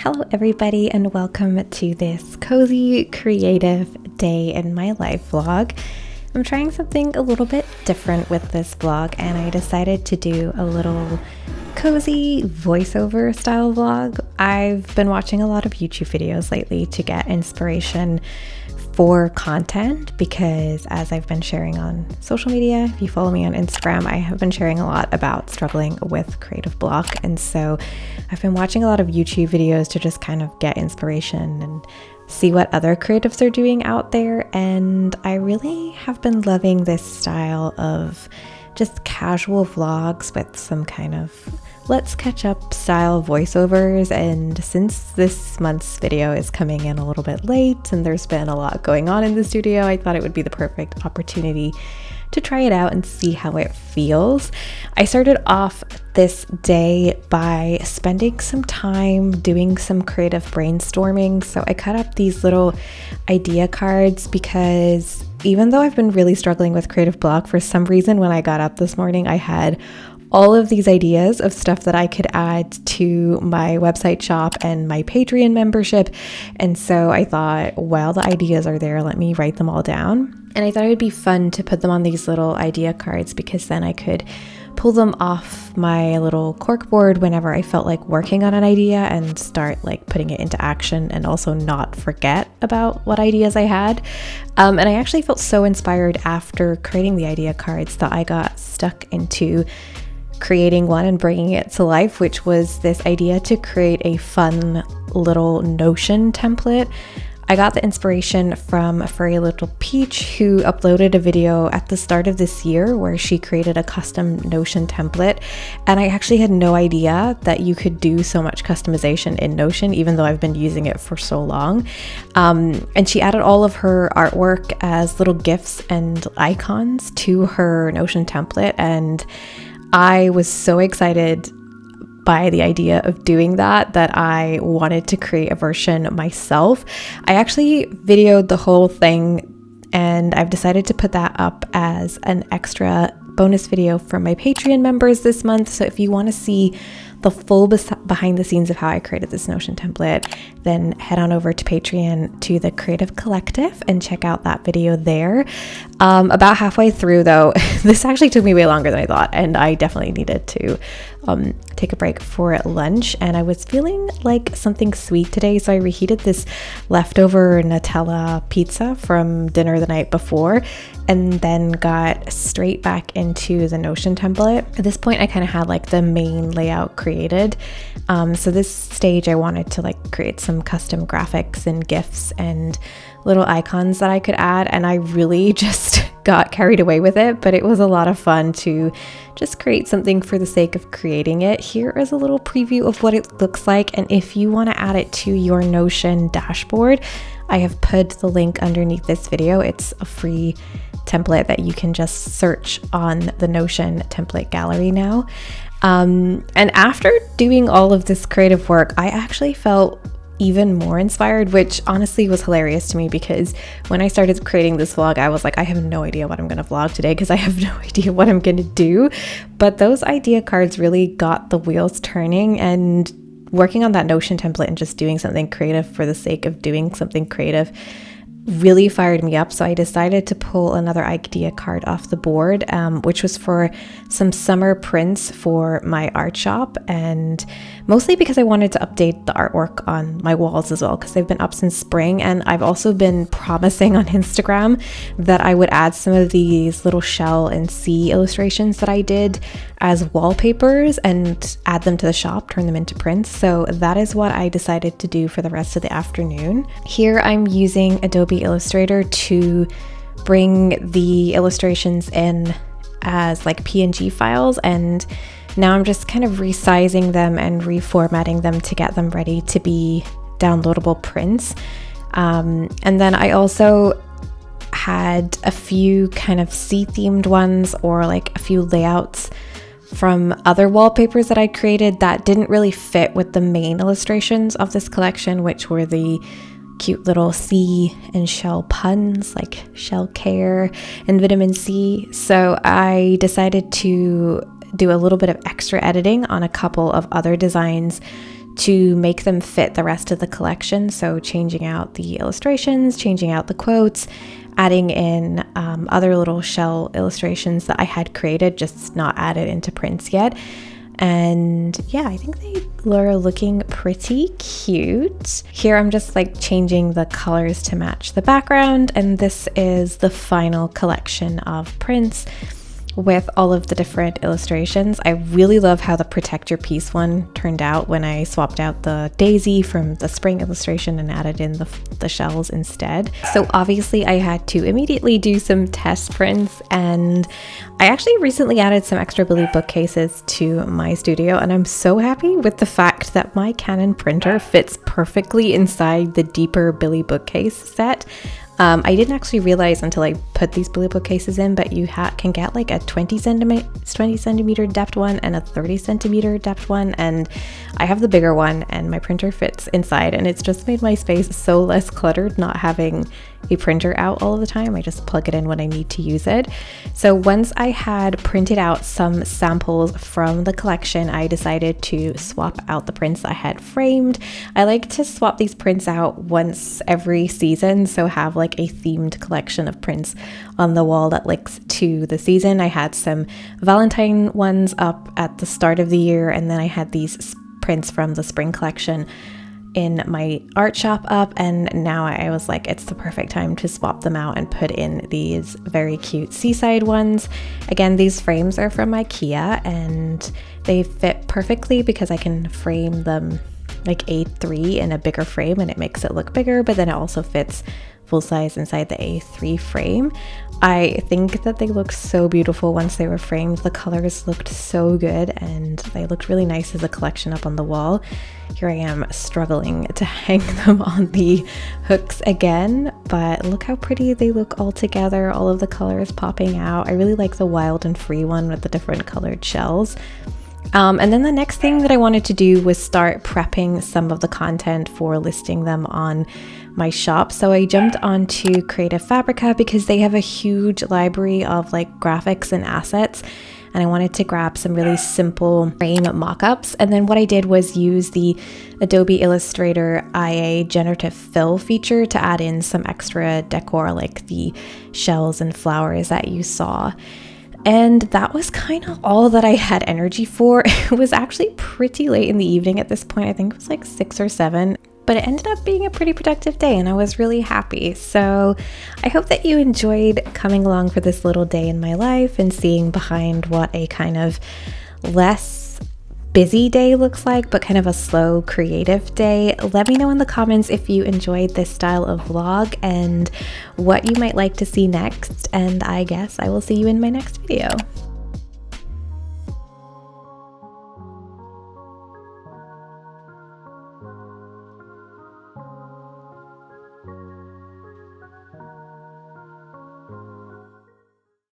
Hello everybody, and welcome to this cozy creative day in my life vlog. I'm trying something a little bit different with this vlog, and I decided to do a little cozy voiceover style vlog. I've been watching a lot of YouTube videos lately to get inspiration for content because, as I've been sharing on social media, if you follow me on Instagram, I have been sharing a lot about struggling with creative block, and so I've been watching a lot of YouTube videos to just kind of get inspiration and see what other creatives are doing out there. And I really have been loving this style of just casual vlogs with some kind of let's catch up style voiceovers. And since this month's video is coming in a little bit late and there's been a lot going on in the studio, I thought it would be the perfect opportunity to try it out and see how it feels. I started off this day by spending some time doing some creative brainstorming. So I cut up these little idea cards because even though I've been really struggling with creative block, for some reason when I got up this morning, I had all of these ideas of stuff that I could add to my website shop and my Patreon membership. And so I thought, well, the ideas are there, let me write them all down. And I thought it would be fun to put them on these little idea cards because then I could pull them off my little corkboard whenever I felt like working on an idea and start like putting it into action, and also not forget about what ideas I had. And I actually felt so inspired after creating the idea cards that I got stuck into creating one and bringing it to life, which was this idea to create a fun little Notion template. I got the inspiration from a furry little peach who uploaded a video at the start of this year where she created a custom Notion template, and I actually had no idea that you could do so much customization in Notion, even though I've been using it for so long. And she added all of her artwork as little GIFs and icons to her Notion template, and I was so excited by the idea of doing that I wanted to create a version myself. I actually videoed the whole thing, and I've decided to put that up as an extra bonus video for my Patreon members this month. So if you want to see the full behind the scenes of how I created this Notion template, then head on over to Patreon to the Creative Collective and check out that video there. About halfway through though, this actually took me way longer than I thought, and I definitely needed to take a break for lunch, and I was feeling like something sweet today, so I reheated this leftover Nutella pizza from dinner the night before, and then got straight back into the Notion template. At this point, I kind of had like the main layout created. So this stage, I wanted to like create some custom graphics and GIFs and little icons that I could add, and I really just got carried away with it, but it was a lot of fun to just create something for the sake of creating it. Here is a little preview of what it looks like, and if you want to add it to your Notion dashboard, I have put the link underneath this video. It's a free template that you can just search on the Notion template gallery now. And after doing all of this creative work, I actually felt even more inspired, which honestly was hilarious to me because when I started creating this vlog, I was like, I have no idea what I'm going to vlog today because I have no idea what I'm going to do. But those idea cards really got the wheels turning, and working on that Notion template and just doing something creative for the sake of doing something creative really fired me up. So I decided to pull another idea card off the board, which was for some summer prints for my art shop, and mostly because I wanted to update the artwork on my walls as well, because they've been up since spring. And I've also been promising on Instagram that I would add some of these little shell and sea illustrations that I did as wallpapers and add them to the shop, turn them into prints. So that is what I decided to do for the rest of the afternoon. Here I'm using Adobe Illustrator to bring the illustrations in as like PNG files, and now I'm just kind of resizing them and reformatting them to get them ready to be downloadable prints. And then I also had a few kind of sea themed ones, or like a few layouts from other wallpapers that I created that didn't really fit with the main illustrations of this collection, which were the cute little sea and shell puns like shell care and vitamin C. So I decided to do a little bit of extra editing on a couple of other designs to make them fit the rest of the collection. So changing out the illustrations, changing out the quotes, adding in other little shell illustrations that I had created, just not added into prints yet. And yeah, I think they are looking pretty cute. Here I'm just like changing the colors to match the background, and this is the final collection of prints with all of the different illustrations. I really love how the Protect Your Peace one turned out when I swapped out the daisy from the spring illustration and added in the shells instead. So obviously I had to immediately do some test prints, and I actually recently added some extra Billy bookcases to my studio, and I'm so happy with the fact that my Canon printer fits perfectly inside the deeper Billy bookcase set. I didn't actually realize until I put these Billy bookcases in, but you can get like a 20 centimeter depth one and a 30 centimeter depth one, and I have the bigger one and my printer fits inside, and it's just made my space so less cluttered not having a printer out all of the time. I just plug it in when I need to use it. So once I had printed out some samples from the collection, I decided to swap out the prints I had framed. I like to swap these prints out once every season, so have like a themed collection of prints on the wall that links to the season. I had some Valentine ones up at the start of the year, and then I had these prints from the spring collection in my art shop up, and now I was like, it's the perfect time to swap them out and put in these very cute seaside ones. Again, these frames are from IKEA and they fit perfectly because I can frame them like A3 in a bigger frame and it makes it look bigger, but then it also fits full size inside the A3 frame. I think that they look so beautiful once they were framed. The colors looked so good and they looked really nice as a collection up on the wall. Here I am struggling to hang them on the hooks again, but look how pretty they look all together, all of the colors popping out. I really like the wild and free one with the different colored shells. And then the next thing that I wanted to do was start prepping some of the content for listing them on my shop. So I jumped onto Creative Fabrica because they have a huge library of like graphics and assets, and I wanted to grab some really simple frame mock-ups. And then what I did was use the Adobe Illustrator IA generative fill feature to add in some extra decor like the shells and flowers that you saw. And that was kind of all that I had energy for. It was actually pretty late in the evening at this point. I think it was like 6 or 7, but it ended up being a pretty productive day and I was really happy. So I hope that you enjoyed coming along for this little day in my life and seeing behind what a kind of less busy day looks like, but kind of a slow creative day. Let me know in the comments if you enjoyed this style of vlog and what you might like to see next, and I guess I will see you in my next video.